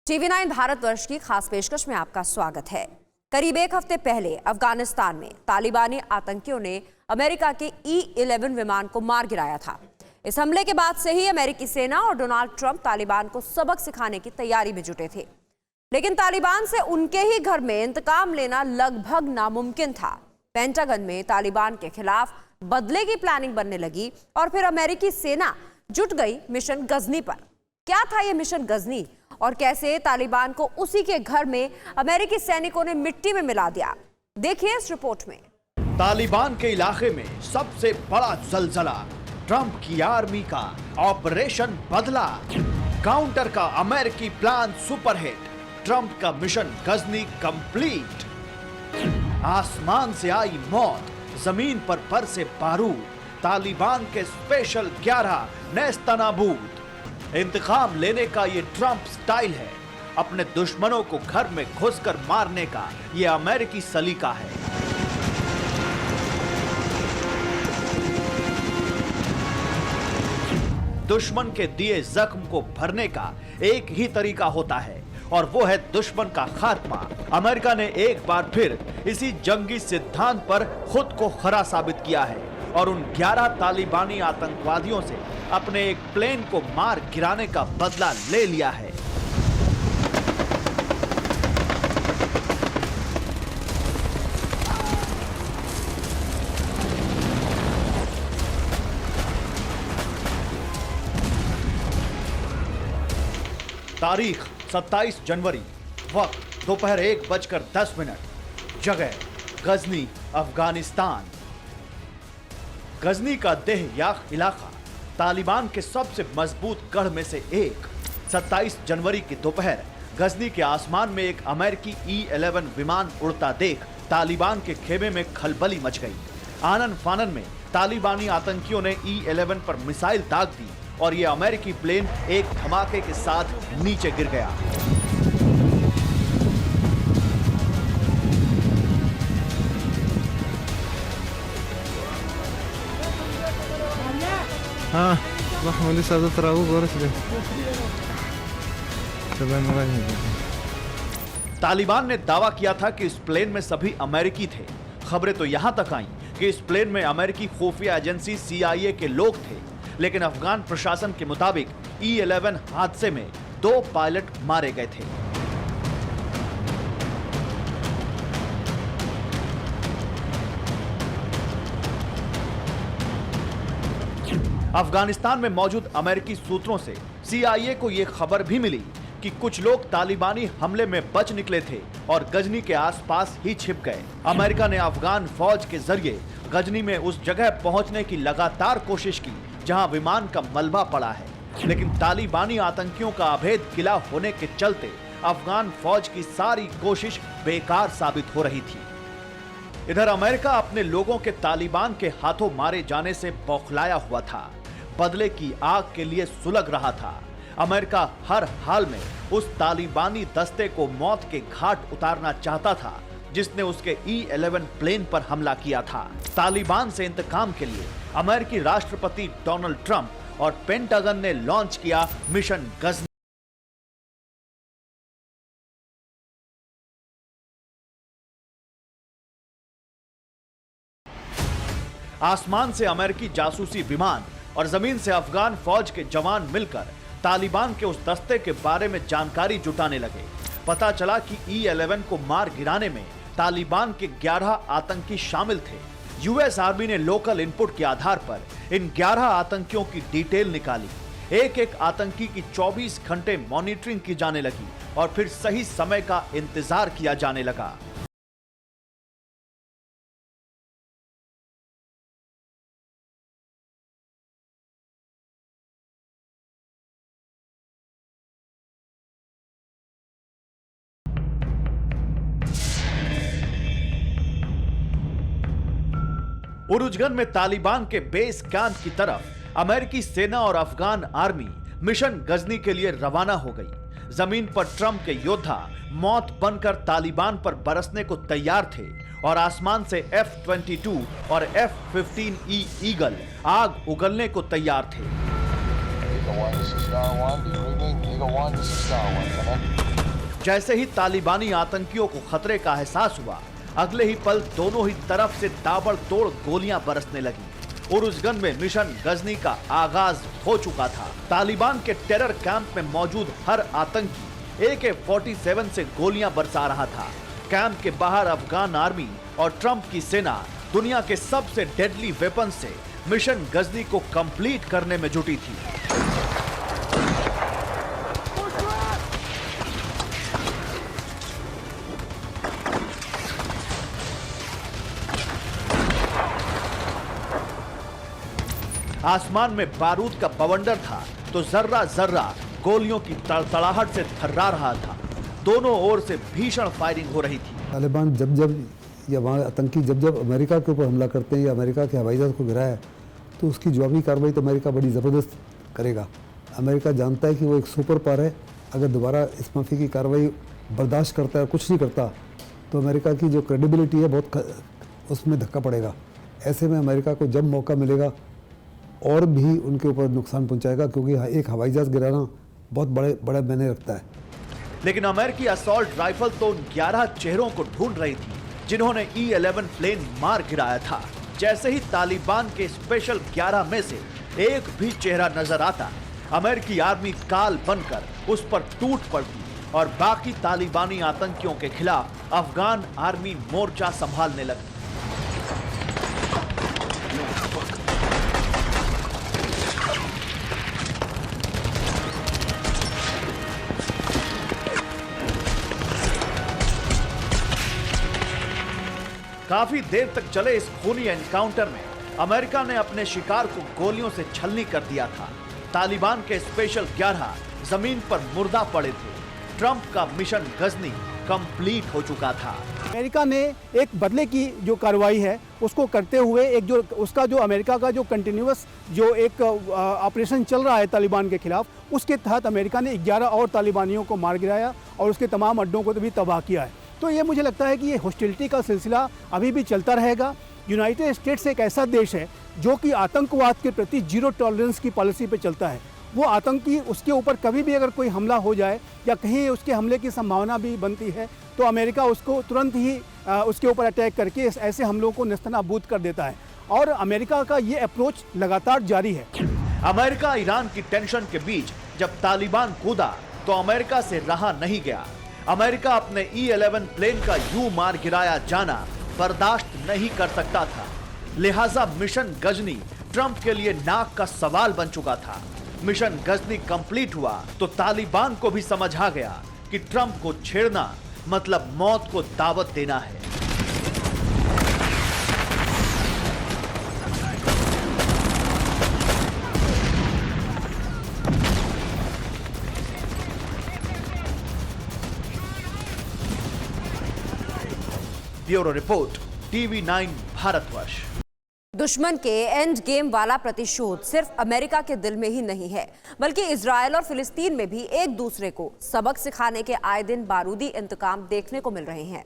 TV 9 Bharatvarsh की खास पेशकश में आपका स्वागत है। करीब एक हफ्ते पहले अफगानिस्तान में तालिबानी आतंकियों ने अमेरिका के E-11 विमान को मार गिराया था। इस हमले के बाद से ही अमेरिकी सेना और डोनाल्ड ट्रंप तालिबान को सबक सिखाने की तैयारी में जुटे थे, लेकिन तालिबान से उनके ही घर में इंतकाम लेना लगभग नामुमकिन था। पेंटागन में तालिबान के खिलाफ बदले की प्लानिंग बनने लगी और फिर अमेरिकी सेना जुट गई मिशन गजनी पर। क्या था ये मिशन गजनी और कैसे तालिबान को उसी के घर में अमेरिकी सैनिकों ने मिट्टी में मिला दिया, देखिए इस रिपोर्ट में। तालिबान के इलाके में सबसे बड़ा जलजला, ट्रंप की आर्मी का ऑपरेशन बदला, काउंटर का अमेरिकी प्लान सुपरहिट, ट्रंप का मिशन गजनी कंप्लीट। आसमान से आई मौत, जमीन पर बरसे बारूद, तालिबान के स्पेशल 11 नेस्तनाबूद। इंतकाम लेने का ये ट्रंप स्टाइल है, अपने दुश्मनों को घर में घुसकर मारने का ये अमेरिकी सलीका है। दुश्मन के दिए जख्म को भरने का एक ही तरीका होता है और वो है दुश्मन का खात्मा। अमेरिका ने एक बार फिर इसी जंगी सिद्धांत पर खुद को खरा साबित किया है और उन 11 तालिबानी आतंकवादियों से अपने एक प्लेन को मार गिराने का बदला ले लिया है। तारीख 27 जनवरी, वक्त दोपहर 1:10, जगह गजनी, अफगानिस्तान। गजनी का देह याक इलाका तालिबान के सबसे मजबूत गढ़ में से एक। 27 जनवरी की दोपहर गजनी के आसमान में एक अमेरिकी E-11 विमान उड़ता देख तालिबान के खेमे में खलबली मच गई। आनन फानन में तालिबानी आतंकियों ने E-11 पर मिसाइल दाग दी और यह अमेरिकी प्लेन एक धमाके के साथ नीचे गिर गया। तालिबान ने दावा किया था कि इस प्लेन में सभी अमेरिकी थे। खबरें तो यहां तक आईं कि इस प्लेन में अमेरिकी खुफिया एजेंसी CIA के लोग थे, लेकिन अफगान प्रशासन के मुताबिक E-11 हादसे में 2 पायलट मारे गए थे। अफगानिस्तान में मौजूद अमेरिकी सूत्रों से CIA को यह खबर भी मिली कि कुछ लोग तालिबानी हमले में बच निकले थे और गजनी के आसपास ही छिप गए। अमेरिका ने अफगान फौज के जरिए गजनी में उस जगह पहुंचने की लगातार कोशिश की जहां विमान का मलबा पड़ा है, लेकिन तालिबानी आतंकियों का अभेद किला होने के चलते अफगान फौज की सारी कोशिश बेकार साबित हो रही थी। इधर अमेरिका अपने लोगों के तालिबान के हाथों मारे जाने से बौखलाया हुआ था, बदले की आग के लिए सुलग रहा था। अमेरिका हर हाल में उस तालिबानी दस्ते को मौत के घाट उतारना चाहता था जिसने उसके E-11 प्लेन पर हमला किया था। तालिबान से इंतकाम के लिए अमेरिकी राष्ट्रपति डोनाल्ड ट्रंप और पेंटागन ने लॉन्च किया मिशन गजनी। आसमान से अमेरिकी जासूसी विमान और जमीन से अफगान फौज के जवान मिलकर तालिबान के उस दस्ते के बारे में जानकारी जुटाने लगे। पता चला कि E-11 को मार गिराने में तालिबान के 11 आतंकी शामिल थे। US आर्मी ने लोकल इनपुट के आधार पर इन 11 आतंकियों की डिटेल निकाली। एक एक आतंकी की 24 घंटे मॉनिटरिंग की जाने लगी और फिर सही समय का इंतजार किया जाने लगा। उरुजगन में तालिबान के बेस कैंप की तरफ अमेरिकी सेना और अफगान आर्मी मिशन गजनी के लिए रवाना हो गई। जमीन पर ट्रंप के योद्धा मौत बनकर तालिबान पर बरसने को तैयार थे और आसमान से F-22 और F-15E ईगल आग उगलने को तैयार थे। Eagle 1, this is Star 1. Good evening. Eagle 1, this is Star 1. Come in. जैसे ही तालिबानी आतंकियों को खतरे का एहसास हुआ, अगले ही पल दोनों ही तरफ से ताबड़तोड़ गोलियां बरसने लगी। उरुजगन में मिशन गजनी का आगाज हो चुका था। तालिबान के टेरर कैंप में मौजूद हर आतंकी AK-47 से गोलियां बरसा रहा था। कैंप के बाहर अफगान आर्मी और ट्रंप की सेना दुनिया के सबसे डेडली वेपन से मिशन गजनी को कंप्लीट करने में जुटी थी। आसमान में बारूद का बवंडर था तो जर्रा जर्रा गोलियों की तड़तड़ाहट से थर्रा रहा था। दोनों ओर से भीषण फायरिंग हो रही थी। तालिबान जब या वहाँ आतंकी जब अमेरिका के ऊपर हमला करते हैं या अमेरिका के हवाई जहाज को गिराया तो उसकी जवाबी कार्रवाई तो अमेरिका बड़ी ज़बरदस्त करेगा। अमेरिका जानता है कि वो एक सुपर पावर है। अगर दोबारा इस माफी की कार्रवाई बर्दाश्त करता है, कुछ नहीं करता, तो अमेरिका की जो क्रेडिबिलिटी है बहुत उसमें धक्का पड़ेगा। ऐसे में अमेरिका को जब मौका मिलेगा और भी उनके ऊपर नुकसान पहुंचाएगा, क्योंकि एक हवाई जहाज गिराना बहुत बड़ा मायने रखता है। लेकिन अमेरिकी असॉल्ट राइफल तो उन 11 चेहरों को ढूंढ रही थी जिन्होंने E-11 प्लेन मार गिराया था। जैसे ही तालिबान के स्पेशल 11 में से एक भी चेहरा नजर आता, अमेरिकी आर्मी काल बनकर उस पर टूट पड़ती और बाकी तालिबानी आतंकियों के खिलाफ अफगान आर्मी मोर्चा संभालने लगी। काफी देर तक चले इस खूनी एनकाउंटर में अमेरिका ने अपने शिकार को गोलियों से छलनी कर दिया था। तालिबान के स्पेशल 11 जमीन पर मुर्दा पड़े थे। ट्रंप का मिशन गजनी कंप्लीट हो चुका था। अमेरिका ने एक बदले की जो कार्रवाई है उसको करते हुए जो अमेरिका का जो कंटिन्यूअस जो एक ऑपरेशन चल रहा है तालिबान के खिलाफ, उसके तहत अमेरिका ने 11 और तालिबानियों को मार गिराया और उसके तमाम अड्डों को भी तबाह किया है। तो ये मुझे लगता है कि ये हॉस्टिलिटी का सिलसिला अभी भी चलता रहेगा। यूनाइटेड स्टेट्स एक ऐसा देश है जो कि आतंकवाद के प्रति जीरो टॉलरेंस की पॉलिसी पे चलता है। वो आतंकी उसके ऊपर कभी भी अगर कोई हमला हो जाए या कहीं उसके हमले की संभावना भी बनती है तो अमेरिका उसको तुरंत ही उसके ऊपर अटैक करके ऐसे हमलों को नेस्तनाबूद कर देता है और अमेरिका का ये अप्रोच लगातार जारी है। अमेरिका ईरान की टेंशन के बीच जब तालिबान कूदा तो अमेरिका से रहा नहीं गया। अमेरिका अपने E-11 प्लेन का यूं मार गिराया जाना बर्दाश्त नहीं कर सकता था। लिहाजा मिशन गजनी ट्रंप के लिए नाक का सवाल बन चुका था। मिशन गजनी कंप्लीट हुआ तो तालिबान को भी समझ आ गया कि ट्रंप को छेड़ना मतलब मौत को दावत देना है। Bureau report, TV9 Bharatvarsh. दुश्मन के एंड गेम वाला प्रतिशोध सिर्फ अमेरिका के दिल में ही नहीं है, बल्कि इजराइल और फिलिस्तीन में भी एक दूसरे को सबक सिखाने के आए दिन बारूदी इंतकाम देखने को मिल रहे हैं।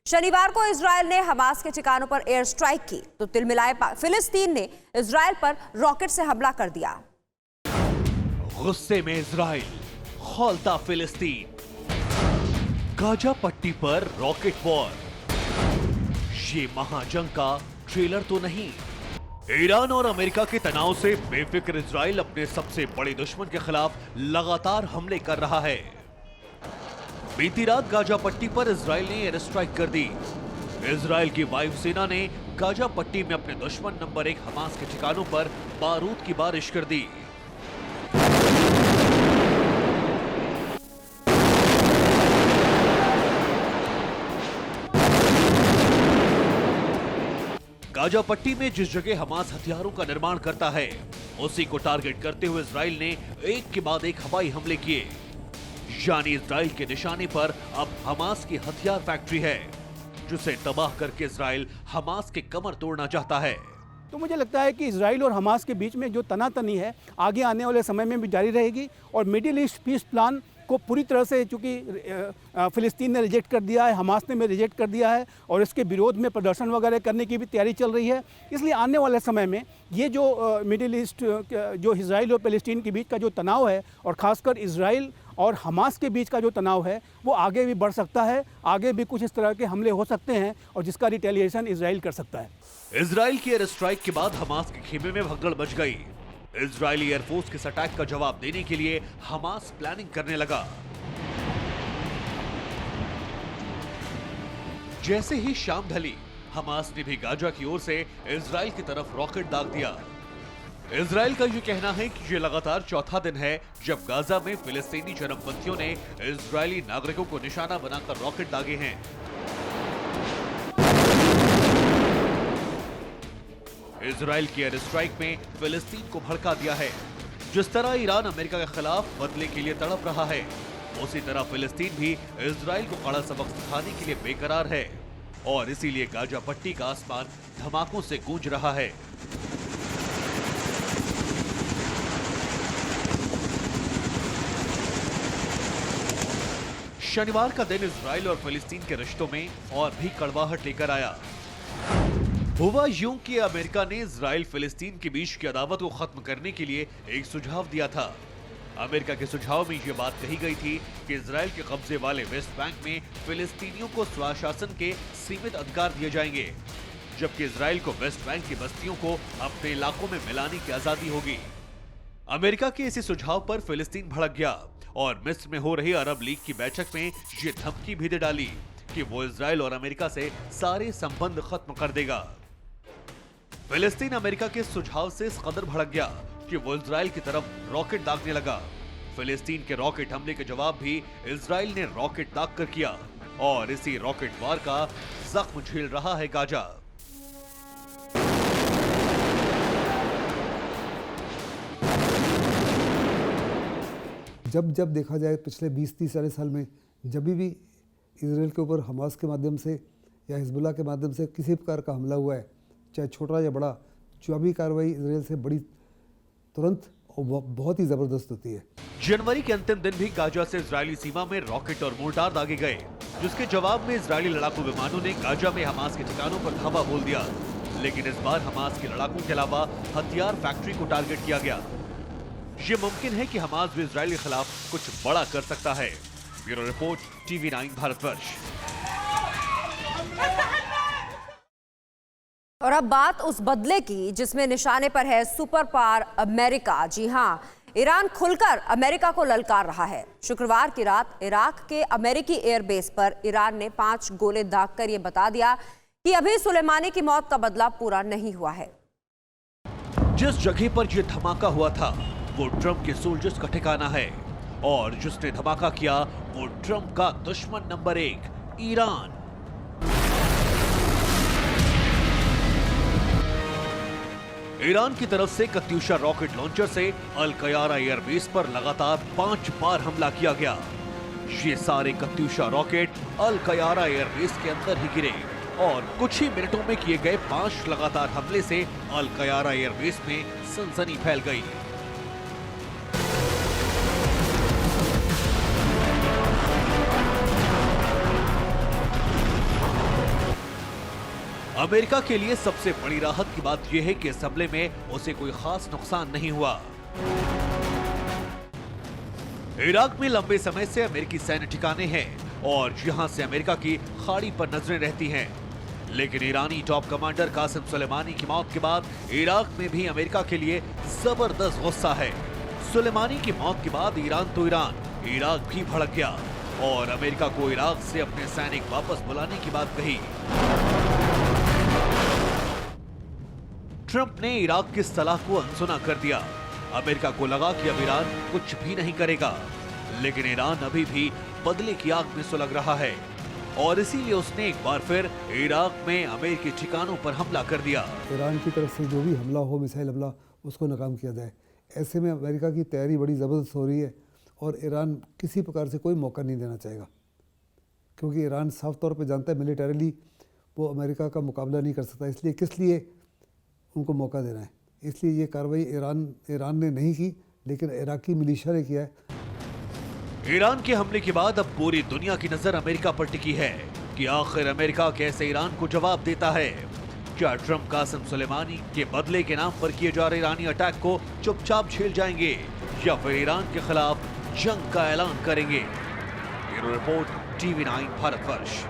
शनिवार को इजराइल ने हमास के ठिकानों पर एयर स्ट्राइक की तो तिलमिलाए फिलिस्तीन ने इजराइल पर रॉकेट से हमला कर दिया। गुस्से में इजराइल, खौलता फिलिस्तीन, गाजा पट्टी पर रॉकेट वॉर। ये महाजंग का ट्रेलर तो नहीं। ईरान और अमेरिका के तनाव से बेफिक्र इजराइल अपने सबसे बड़े दुश्मन के खिलाफ लगातार हमले कर रहा है। बीती रात गाजा पट्टी पर इजराइल ने एयर स्ट्राइक कर दी। इजराइल की वायुसेना ने गाजा पट्टी में अपने दुश्मन नंबर 1 हमास के ठिकानों पर बारूद की बारिश कर दी। गाजा पट्टी में जिस जगह हमास हथियारों का निर्माण करता है उसी को टारगेट करते हुए इजराइल ने एक के बाद एक हवाई हमले किए। यानी इजराइल के निशाने पर अब हमास की हथियार फैक्ट्री है जिसे तबाह करके इजराइल हमास के कमर तोड़ना चाहता है। तो मुझे लगता है कि इजराइल और हमास के बीच में जो तनातनी है आगे आने वाले समय में भी जारी रहेगी और मिडिल ईस्ट पीस प्लान को पूरी तरह से, चूंकि फिलिस्तीन ने रिजेक्ट कर दिया है, हमास ने रिजेक्ट कर दिया है और इसके विरोध में प्रदर्शन वगैरह करने की भी तैयारी चल रही है। इसलिए आने वाले समय में ये जो मिडिल ईस्ट जो इजराइल और फिलिस्तीन के बीच का जो तनाव है और ख़ासकर इजराइल और हमास के बीच का जो तनाव है वो आगे भी बढ़ सकता है, आगे भी कुछ इस तरह के हमले हो सकते हैं और जिसका रिटेलिएशन इजराइल कर सकता है। इजराइल की एयर स्ट्राइक के बाद हमास के खेमे में भगदड़ मच गई। इजरायली एयरफोर्स के इस अटैक का जवाब देने के लिए हमास प्लानिंग करने लगा। जैसे ही शाम ढली, हमास ने भी गाजा की ओर से इजराइल की तरफ रॉकेट दाग दिया। इजराइल का यह कहना है कि ये लगातार चौथा दिन है जब गाजा में फिलिस्तीनी चरमपंथियों ने इजरायली नागरिकों को निशाना बनाकर रॉकेट दागे हैं। इजराइल की एयर स्ट्राइक में फिलिस्तीन को भड़का दिया है। जिस तरह ईरान अमेरिका के खिलाफ बदले के लिए तड़प रहा है, उसी तरह फिलिस्तीन भी इजराइल को कड़ा सबक सिखाने के लिए बेकरार है और इसीलिए गाजा पट्टी का आसमान धमाकों से गूंज रहा है। शनिवार का दिन इजराइल और फिलिस्तीन के रिश्तों में और भी कड़वाहट लेकर आया। हुआ यूं कि अमेरिका ने इजराइल फिलिस्तीन के बीच की अदावत को खत्म करने के लिए एक सुझाव दिया था। अमेरिका के सुझाव में यह बात कही गई थी कि इजराइल के कब्जे वाले वेस्ट बैंक में फिलिस्तीनियों को स्वशासन के सीमित अधिकार दिए जाएंगे, जबकि इजराइल को वेस्ट बैंक की बस्तियों को अपने इलाकों में मिलाने की आजादी होगी। अमेरिका के इसी सुझाव पर फिलिस्तीन भड़क गया और मिस्र में हो रही अरब लीग की बैठक में ये धमकी भी दे डाली कि वो इजराइल और अमेरिका से सारे संबंध खत्म कर देगा। फिलिस्तीन अमेरिका के सुझाव से इस कदर भड़क गया कि वो इजराइल की तरफ रॉकेट दागने लगा। फिलिस्तीन के रॉकेट हमले के जवाब भी इजराइल ने रॉकेट दाग कर किया और इसी रॉकेट वार का जख्म झेल रहा है गाजा। जब जब देखा जाए पिछले 20-30 साल में जब भी इसराइल के ऊपर हमास के माध्यम से या हिजबुल्लाह के माध्यम से किसी प्रकार का हमला हुआ है, चाहे छोटा या बड़ा, जवाबी कार्रवाई इसराइल से बड़ी तुरंत और बहुत ही जबरदस्त होती है। जनवरी के अंतिम दिन भी गाजा से इजरायली सीमा में रॉकेट और मोर्टार दागे गए, जिसके जवाब में इजरायली लड़ाकू विमानों ने गाजा में हमास के ठिकानों पर धावा बोल दिया। लेकिन इस बार हमास के लड़ाकों के अलावा हथियार फैक्ट्री को टारगेट किया गया। ये मुमकिन है कि हमास भी इजराइल के खिलाफ कुछ बड़ा कर सकता है। Bureau report, TV9 Bharatvarsh. और अब बात उस बदले की जिसमें निशाने पर है सुपर पावर अमेरिका। जी हां, ईरान खुलकर अमेरिका को ललकार रहा है। शुक्रवार की रात इराक के अमेरिकी एयरबेस पर ईरान ने 5 गोले दागकर यह बता दिया कि अभी सुलेमानी की मौत का बदला पूरा नहीं हुआ है। जिस जगह पर यह धमाका हुआ था वो ट्रंप के सोल्जर्स का ठिकाना है और जिसने धमाका किया वो ट्रंप का दुश्मन नंबर 1 ईरान। ईरान की तरफ से कत्यूशा रॉकेट लॉन्चर से अल कयारा एयरबेस पर लगातार 5 बार हमला किया गया। ये सारे कत्यूशा रॉकेट अल कयारा एयरबेस के अंदर ही गिरे और कुछ ही मिनटों में किए गए 5 लगातार हमले से अल कयारा एयरबेस में सनसनी फैल गई। अमेरिका के लिए सबसे बड़ी राहत की बात यह है कि इस हमले में उसे कोई खास नुकसान नहीं हुआ। इराक में लंबे समय से अमेरिकी सैन्य ठिकाने हैं और यहां से अमेरिका की खाड़ी पर नजरें रहती हैं। लेकिन ईरानी टॉप कमांडर कासिम सुलेमानी की मौत के बाद इराक में भी अमेरिका के लिए जबरदस्त गुस्सा है। सुलेमानी की मौत के बाद ईरान तो ईरान, इराक भी भड़क गया और अमेरिका को इराक से अपने सैनिक वापस बुलाने की बात कही। ट्रंप ने इराक की सलाह को अनसुना कर दिया। अमेरिका को लगा कि अब ईरान कुछ भी नहीं करेगा, लेकिन ईरान अभी भी बदले की आग में सुलग रहा है और इसीलिए उसने एक बार फिर इराक में अमेरिकी ठिकानों पर हमला कर दिया। ईरान की तरफ से जो भी हमला हो, मिसाइल हमला, उसको नाकाम किया जाए। ऐसे में अमेरिका की तैयारी बड़ी ज़बरदस्त हो रही है और ईरान किसी प्रकार से कोई मौका नहीं देना चाहेगा, क्योंकि ईरान साफ तौर पर जानता है मिलिटरीली वो अमेरिका का मुकाबला नहीं कर सकता। इसलिए किस लिए उनको मौका देना है, इसलिए ये कार्रवाई ईरान ने नहीं की, लेकिन इराकी मिलिशिया ने किया है। ईरान के हमले के बाद अब पूरी दुनिया की नजर अमेरिका पर टिकी है कि आखिर अमेरिका कैसे ईरान को जवाब देता है। क्या ट्रंप कासिम सुलेमानी के बदले के नाम पर किए जा रहे ईरानी अटैक को चुपचाप झेल जाएंगे या फिर ईरान के खिलाफ जंग का ऐलान करेंगे। Bureau report, TV9 Bharatvarsh.